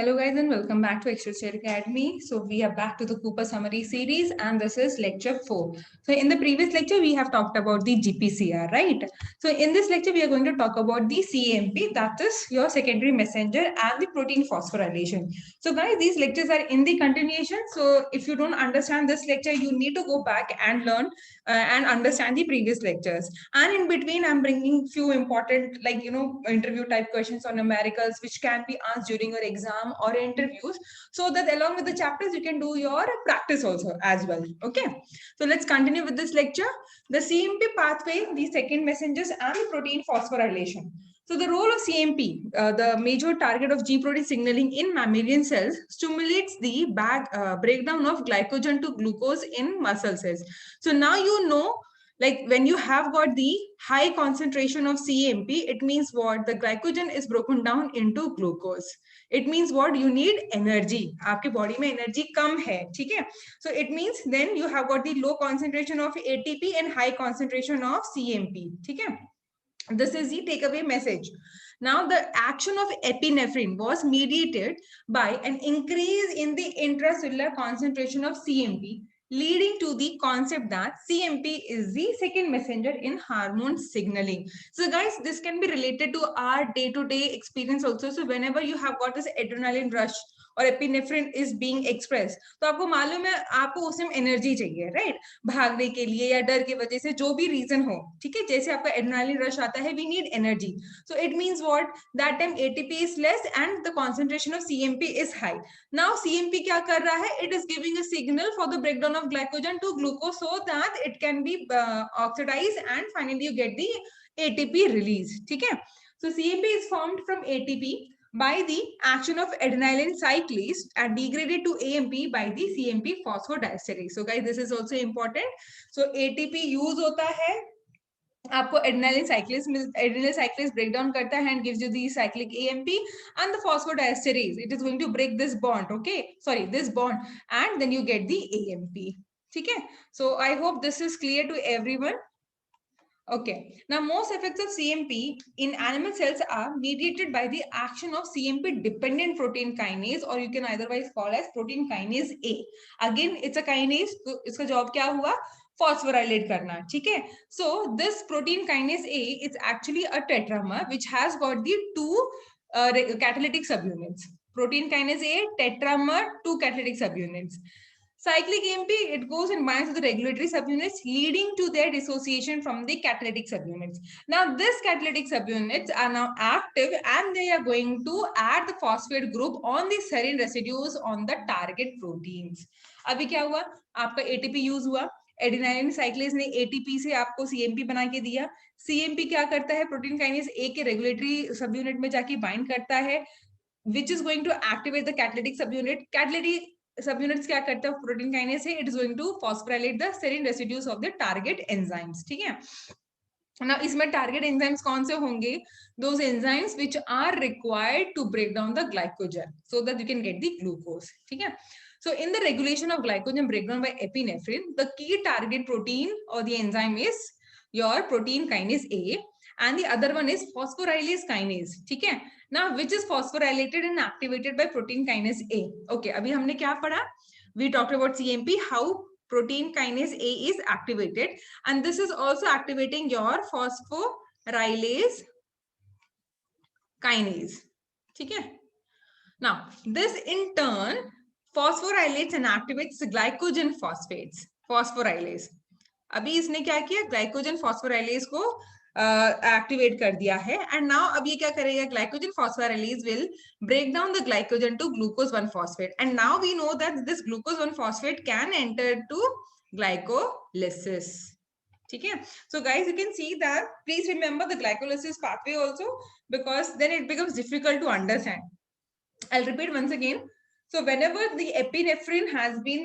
Hello guys and welcome back to Extra Academy. So we are back to the Cooper summary series and this is lecture 4. So in the previous lecture we have talked about the GPCR, right? So in this lecture we are going to talk about the CMP, that is your secondary messenger, and the protein phosphorylation. So guys, these lectures are in the continuation. So if you don't understand this lecture, you need to go back and learn and understand the previous lectures. And in between I'm bringing few important interview type questions on numericals which can be asked during your exam or interviews, so that along with the chapters you can do your practice also as well. Okay, so let's continue with this lecture. The CMP pathway, the second messengers, and the protein phosphorylation. So the role of CMP, the major target of G protein signaling in mammalian cells, stimulates the breakdown of glycogen to glucose in muscle cells. So now you know, like when you have got the high concentration of CMP, it means what? The glycogen is broken down into glucose. It means what? You need energy. आपके body में energy कम है, ठीक है? So it means then you have got the low concentration of ATP and high concentration of CMP, ठीक है? This is the takeaway message. Now, the action of epinephrine was mediated by an increase in the intracellular concentration of CMP, leading to the concept that CMP is the second messenger in hormone signaling. So guys, this can be related to our day-to-day experience also. So whenever you have got this adrenaline rush और epinephrine is being express, तो आपको मालूम है आपको उस time energy चाहिए, right? भागने के लिए या डर की वजह से, जो भी रीजन हो, ठीक है? जैसे आपका एड्रेनालिन रश आता है, we need energy. So it means what? That time ATP is less and the concentration of CMP is high. Now CMP क्या कर रहा है? It is giving a signal for the breakdown of glycogen to glucose so that it can be oxidise and finally you get the ATP release, ठीक है? So CMP is formed from ATP by the action of adenylyl cyclase and degraded to AMP by the CMP phosphodiesterase. So guys, this is also important. So ATP use होता है, आपको adenylyl cyclase break down करता है and gives you the cyclic AMP, and the phosphodiesterase, it is going to break this bond, okay, sorry, this bond, and then you get the AMP. ठीक है? So I hope this is clear to everyone. Okay, now most effects of CMP in animal cells are mediated by the action of CMP dependent protein kinase, or you can otherwise call as protein kinase A. Again, it's a kinase, तो इसका job क्या हुआ? Phosphorylate करना, ठीक है? So this protein kinase A is actually a tetramer which has got the two catalytic subunits. Protein kinase A, tetramer, two catalytic subunits. Cyclic AMP, it goes and binds to the regulatory subunits, leading to their dissociation from the catalytic subunits. Now, these catalytic subunits are now active and they are going to add the phosphate group on the serine residues on the target proteins. अभी क्या हुआ? आपका ATP use हुआ, एडिनाइलिन साइक्लेज ने ATP से आपको CMP बना के दिया. सीएमपी क्या करता है? प्रोटीन काइनेज ए के रेगुलेटरी सब यूनिट में जाके बाइंड करता है, which is going to activate the catalytic subunit. Catalytic subunits क्या करता है? प्रोटीन काइनेज है, it is going to phosphorylate the serine residues of the target enzymes, ठीक है? ना इसमें टारगेट एंजाइम्स कौन से होंगे? Those enzymes which are required to break down the glycogen so that you can get the glucose, ठीक है? So in the regulation of glycogen breakdown by epinephrine, the key target protein or the enzyme is your protein kinase A, and the other one is phosphorylase kinase, ठीक है? Now which is phosphorylated and activated by protein kinase A. Okay, अभी हमने क्या पढ़ा? We talked about CMP, how protein kinase A is activated, and this is also activating your phosphorylase kinase, ठीक है? Now this in turn phosphorylates and activates glycogen phosphates, phosphorylase. अभी इसने क्या किया? ग्लाइकोजन फॉस्फोराइलेज को एक्टिवेट कर दिया है, एंड नाउ अब ये क्या करेगा? Glycogen phosphorylase will break down the glycogen to glucose 1 phosphate, and now we know that this glucose 1 phosphate can enter to glycolysis, ठीक है? So guys, you can see that, please remember the glycolysis pathway also, because then it becomes difficult to understand. I'll repeat once again. So whenever the epinephrine has been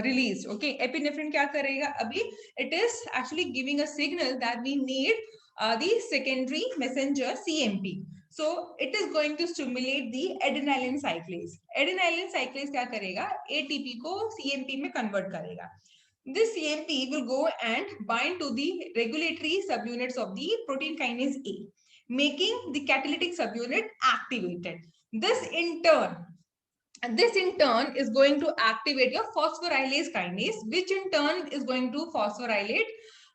released, okay, epinephrine क्या करेगा? अभी it is actually giving a signal that we need the secondary messenger CMP. So it is going to stimulate the adenylyl cyclase. Adenylyl cyclase क्या करेगा? ATP को CMP में convert करेगा. This CMP will go and bind to the regulatory subunits of the protein kinase A, making the catalytic subunit activated. This in turn is going to activate your phosphorylase kinase, which in turn is going to phosphorylate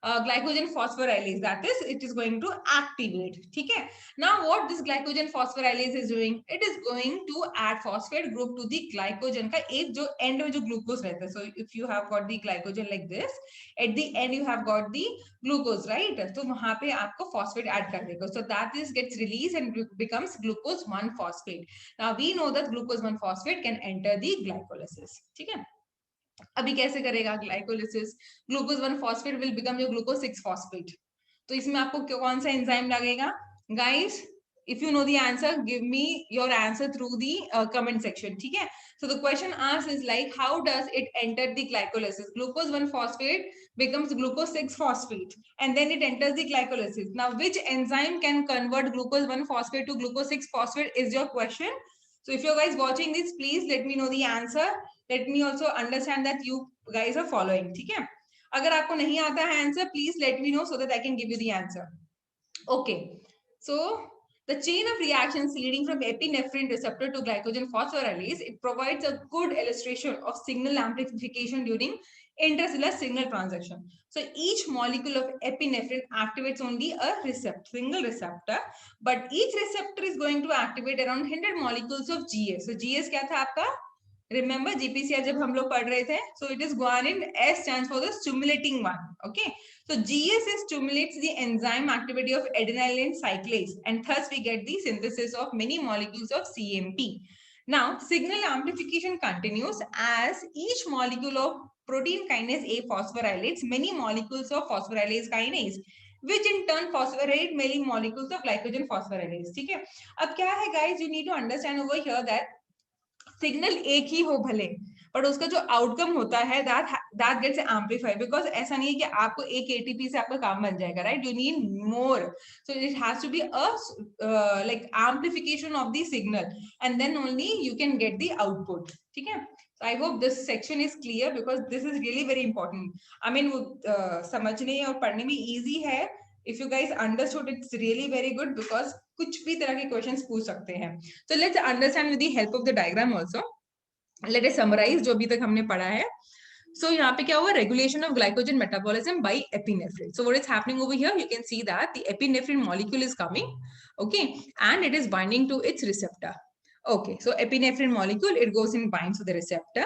glycogen phosphorylase. That is, it is going to activate. Okay. Now, what this glycogen phosphorylase is doing? It is going to add phosphate group to the glycogen का एक जो end में जो glucose रहता है. So, if you have got the glycogen like this, at the end you have got the glucose, right? तो वहां पे आपको phosphate add कर देगा. So that is gets released and becomes glucose 1-phosphate. Now we know that glucose 1-phosphate can enter the glycolysis. ठीक है. अभी कैसे करेगा glycolysis? Glucose 1-phosphate will become your glucose 6-phosphate. तो इसमें आपको कौन सा enzyme लगेगा? Guys, if you know the answer, give me your answer through the comment section. ठीक है. So the question asked is like, how does it enter the glycolysis? Glucose 1-phosphate becomes glucose 6-phosphate and then it enters the glycolysis. Now, which enzyme can convert glucose 1-phosphate to glucose 6-phosphate is your question. So if you guys watching this, please let me know the answer. Let me also understand that you guys are following. ठीक है. अगर आपको नहीं आता है answer, please let me know so that I can give you the answer. Okay. So the chain of reactions leading from epinephrine receptor to glycogen phosphorylase, it provides a good illustration of signal amplification during intracellular signal transduction. So each molecule of epinephrine activates only a single receptor, but each receptor is going to activate around 100 molecules of GS. So GS क्या था आपका? Remember GPCR जब हम लोग पढ़ रहे थे, so it is guanine. S stands for the stimulating one. Okay, so GS stimulates the enzyme activity of adenylyl cyclase, and thus we get the synthesis of many molecules of CMP. Now signal amplification continues as each molecule of protein kinase A phosphorylates many molecules of phosphorylase kinase, which in turn phosphorylate many molecules of glycogen phosphorylase. ठीक है. अब क्या है guys, you need to understand over here that signal एक ही हो भले, but उसका जो आउटकम होता है दैट गेट्स एम्पलीफाइड, बिकॉज ऐसा नहीं है कि आपको एक एटीपी से आपका काम बन जाएगा, right? You need more, so it has to be a like amplification of the signal and then only you can get the output. ठीक है. So I hope this section is clear because this is really very important. I mean, समझने और पढ़ने में easy है. If you guys understood, it's really very good because कुछ भी तरह के क्वेश्चंस पूछ सकते हैं. So let's understand with the help of the diagram also. Let us summarize जो अभी तक हमने पढ़ा है. So यहाँ पे क्या हुआ? Regulation of glycogen metabolism by epinephrine. So what is happening over here? You can see that the epinephrine molecule is coming, okay, and it is binding to its receptor. Okay, so epinephrine molecule, it goes and binds to the receptor.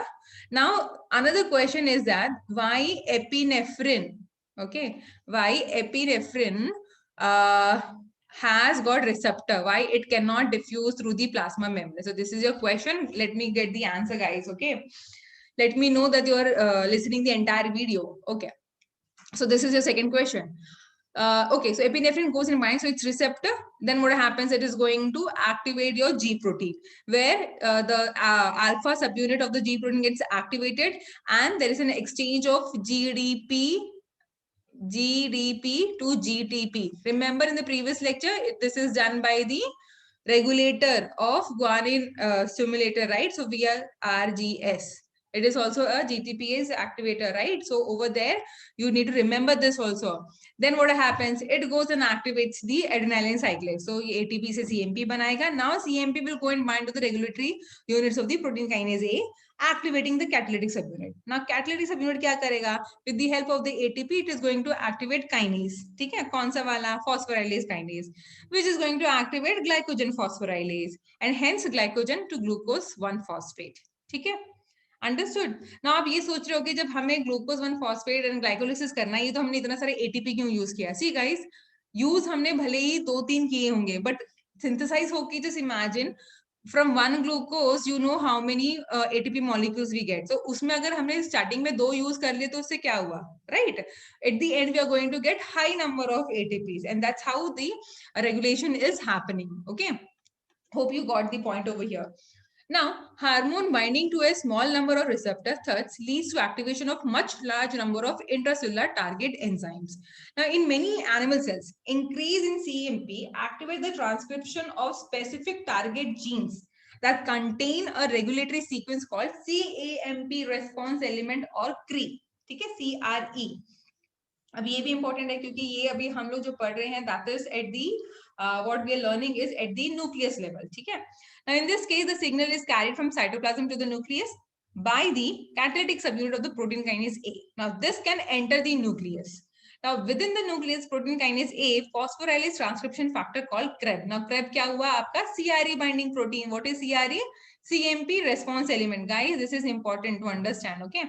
Now another question is that why epinephrine? Okay, why epinephrine has got receptor? Why it cannot diffuse through the plasma membrane? So this is your question. Let me get the answer, guys. Okay, let me know that you are listening the entire video. Okay, so this is your second question. Okay, so epinephrine goes in binds to its receptor. Then what happens? It is going to activate your G protein, where the alpha subunit of the G protein gets activated, and there is an exchange of GDP to GTP. Remember in the previous lecture, this is done by the regulator of guanine stimulator, right? So via RGS. It is also a GTPase activator, right? So over there, you need to remember this also. Then what happens? It goes and activates the adenylyl cyclase. So ATP से CMP बनाएगा. Now CMP will go and bind to the regulatory units of the protein kinase A, activating the catalytic subunit. Now catalytic subunit क्या करेगा? With the help of the ATP, it is going to activate kinase. ठीक है? कौन सा वाला? Phosphorylase kinase, which is going to activate glycogen phosphorylase and hence glycogen to glucose 1-phosphate. ठीक है? Understood. Now आप ये सोच रहे हो कि जब हमें ग्लूकोज 1-phosphate एंड ग्लाइकोलिसिस करना है, तो हमने इतना सारे एटीपी क्यों यूज किया? सी गाइस, यूज हमने भले ही 2-3 किए होंगे, बट सिंथेसाइज होके just imagine from one glucose, you know how many ATP molecules we get. So उसमें अगर हमने स्टार्टिंग में 2 यूज कर लिए तो उससे क्या हुआ, right? At the end we are going to get high number of ATPs, and that's how the regulation is happening. Okay, hope you got the point over here. Now, hormone binding to a small number of receptor thus leads to activation of much large number of intracellular target enzymes. Now, in many animal cells, increase in CMP activate the transcription of specific target genes that contain a regulatory sequence called CAMP response element or CRE. ठीक है, CRE. अब ये भी important है क्योंकि ये अभी हम लोग जो पढ़ रहे हैं that is at the what we are learning is at the nucleus level. ठीक है? Now in this case, the signal is carried from cytoplasm to the nucleus by the catalytic subunit of the protein kinase A. Now this can enter the nucleus. Now within the nucleus protein kinase A, phosphorylase transcription factor called CREB. Now CREB क्या हुआ आपका? CRE binding protein. What is CRE? CMP response element. Guys, this is important to understand. Okay.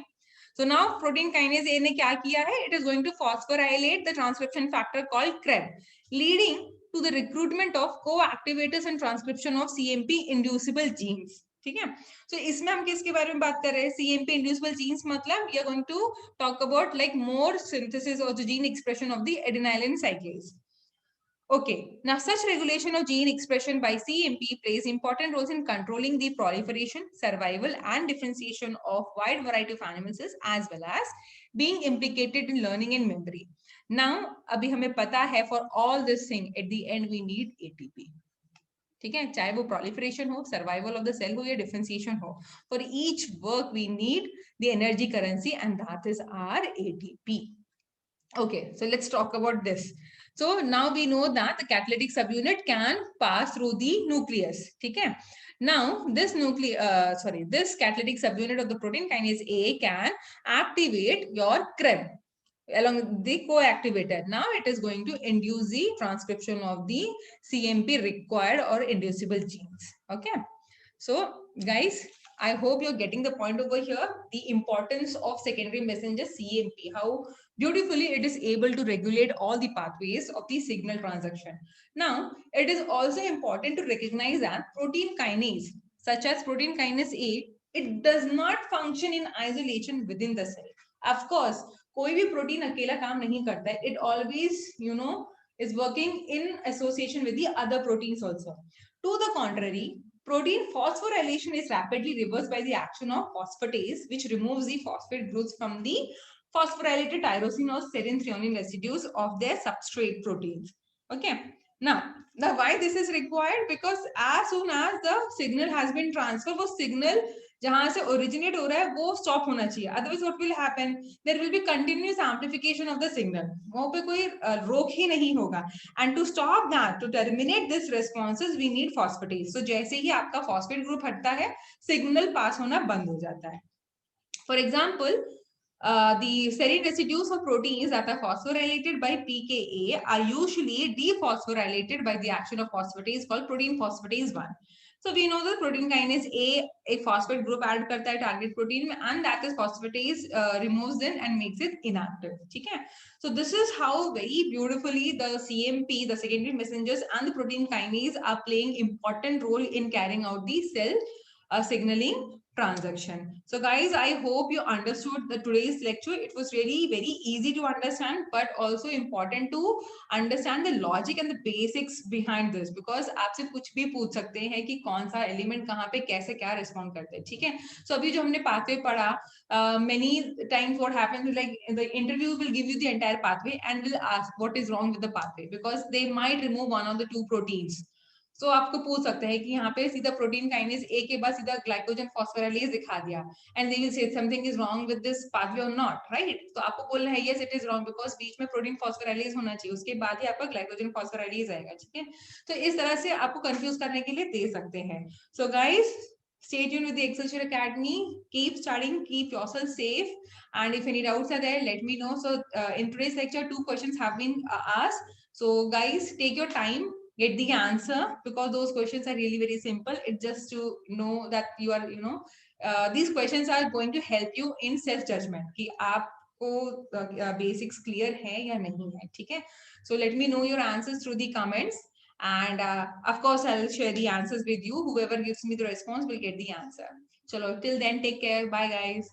So now protein kinase A ने क्या किया है? It is going to phosphorylate the transcription factor called CREB, leading to the recruitment of co-activators and transcription of CMP inducible genes. ठीक है? So इसमें हम किसके बारे में बात कर रहे हैं? CMP inducible genes मतलब we are going to talk about like more synthesis of the gene expression of the adenylyl cyclase. Okay, now such regulation of gene expression by CMP plays important roles in controlling the proliferation, survival, and differentiation of wide variety of animals, as well as being implicated in learning and memory. Now, अभी हमें पता है for all this thing at the end we need ATP. ठीक है, चाहे वो proliferation हो, survival of the cell हो या differentiation हो, for each work we need the energy currency, and that is our ATP. Okay, so let's talk about this. So now we know that the catalytic subunit can pass through the nucleus. ठीक है? Now this catalytic subunit of the protein kinase A can activate your CREB along the co-activator. Now it is going to induce the transcription of the CMP required or inducible genes. Okay. So guys, I hope you're getting the point over here. The importance of secondary messenger CMP, how beautifully it is able to regulate all the pathways of the signal transduction. Now, it is also important to recognize that protein kinase, such as protein kinase A, it does not function in isolation within the cell. Of course, कोई भी protein अकेला काम नहीं करता है. It always, is working in association with the other proteins also. To the contrary, protein phosphorylation is rapidly reversed by the action of phosphatase, which removes the phosphate groups from the phosphorylated tyrosine or serine threonine residues of their substrate proteins. Okay. Now why this is required? Because as soon as the signal has been transferred, वो signal जहां से originate हो रहा है वो stop होना चाहिए. Otherwise what will happen? There will be continuous amplification of the signal. वहां पे कोई रोक ही नहीं होगा. And to stop that, to terminate this responses, we need phosphatase. So जैसे ही आपका phosphate group हटता है, signal pass होना बंद हो जाता है. For example, the serine residues of proteins that are phosphorylated by pKa are usually dephosphorylated by the action of phosphatase called protein phosphatase 1. So we know that protein kinase A एक phosphate group add करता है target protein में, and that is phosphatase removes it and makes it inactive. ठीक है? So this is how very beautifully the CMP, the secondary messengers, and the protein kinase are playing important role in carrying out the cell signaling transaction. So guys, I hope you understood the today's lecture. It was really very easy to understand, but also important to understand the logic and the basics behind this, because आपसे कुछ भी पूछ सकते हैं कि कौन सा element कहाँ पे कैसे क्या रिस्पॉन्ड करते हैं. ठीक है? So अभी जो हमने पाथवे पढ़ा, many times what happens like the interview will give you the entire pathway and will ask what is wrong with the pathway, because they might remove one of the two proteins. So आपको पूछ सकते हैं कि यहाँ पे सीधा protein kinase A के बाद सीधा ग्लाइकोजन फॉस्फोराइलेज दिखा दिया, and they will say something is wrong with this pathway और नॉट, राइट? तो आपको बोलना है yes it is wrong, because बीच में प्रोटीन फॉस्फोराइलेज होना चाहिए, उसके बाद ही आपका ग्लाइकोजन फॉस्फोराइलेज आएगा. ठीक है? तो इस तरह से आपको कंफ्यूज करने के लिए दे सकते हैं. So guys, stay tuned with the Excelsior Academy. Keep studying, keep yourself safe, and if any doubts are there, let me know. So in today's lecture, 2 questions have been asked. So guys, take your time, get the answer, because those questions are really very simple. It's just to know that you are these questions are going to help you in self judgment कि आपको basics clear है या नहीं है. ठीक है? So let me know your answers through the comments, and of course I'll share the answers with you. Whoever gives me the response will get the answer. Chalo, till then, take care. Bye guys.